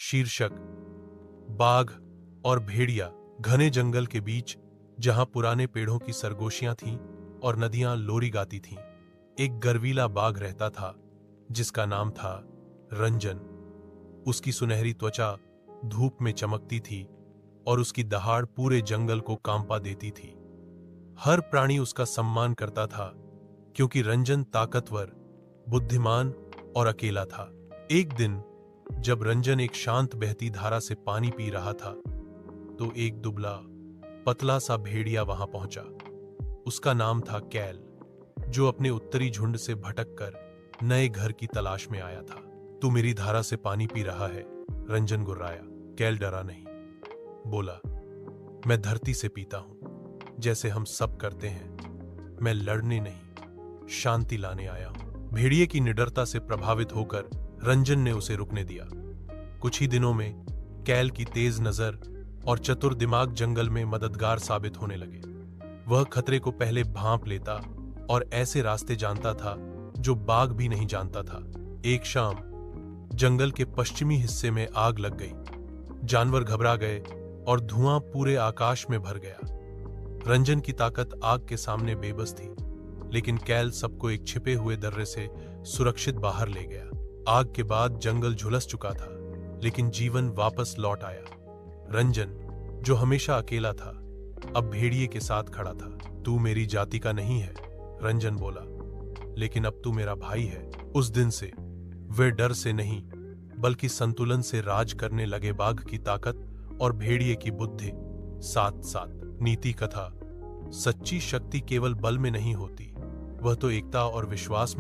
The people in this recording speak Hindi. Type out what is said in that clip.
शीर्षक बाघ और भेड़िया। घने जंगल के बीच, जहां पुराने पेड़ों की सरगोशियां थीं और नदियां लोरी गाती थीं, एक गर्वीला बाघ रहता था जिसका नाम था रंजन। उसकी सुनहरी त्वचा धूप में चमकती थी और उसकी दहाड़ पूरे जंगल को कांपा देती थी। हर प्राणी उसका सम्मान करता था क्योंकि रंजन ताकतवर, बुद्धिमान और अकेला था। एक दिन जब रंजन एक शांत बहती धारा से पानी पी रहा था तो एक दुबला पतला सा भेड़िया वहां पहुंचा। उसका नाम था कैल, जो अपने उत्तरी झुंड से भटककर नए घर की तलाश में आया था। तू मेरी धारा से पानी पी रहा है, रंजन गुर्राया। कैल डरा नहीं, बोला, मैं धरती से पीता हूं, जैसे हम सब करते हैं। मैं लड़ने नहीं, शांति लाने आया हूं। भेड़िए की निडरता से प्रभावित होकर रंजन ने उसे रुकने दिया। कुछ ही दिनों में कैल की तेज नजर और चतुर दिमाग जंगल में मददगार साबित होने लगे। वह खतरे को पहले भांप लेता और ऐसे रास्ते जानता था जो बाघ भी नहीं जानता था। एक शाम जंगल के पश्चिमी हिस्से में आग लग गई। जानवर घबरा गए और धुआं पूरे आकाश में भर गया। रंजन की ताकत आग के सामने बेबस थी, लेकिन कैल सबको एक छिपे हुए दर्रे से सुरक्षित बाहर ले गया। आग के बाद जंगल झुलस चुका था, लेकिन जीवन वापस लौट आया। रंजन, जो हमेशा अकेला था, अब भेड़िए के साथ खड़ा था। तू मेरी जाति का नहीं है, रंजन बोला, लेकिन अब तू मेरा भाई है। उस दिन से वे डर से नहीं, बल्कि संतुलन से राज करने लगे। बाघ की ताकत और भेड़िए की बुद्धि साथ साथ। नीति कथा: सच्ची शक्ति केवल बल में नहीं होती, वह तो एकता और विश्वास में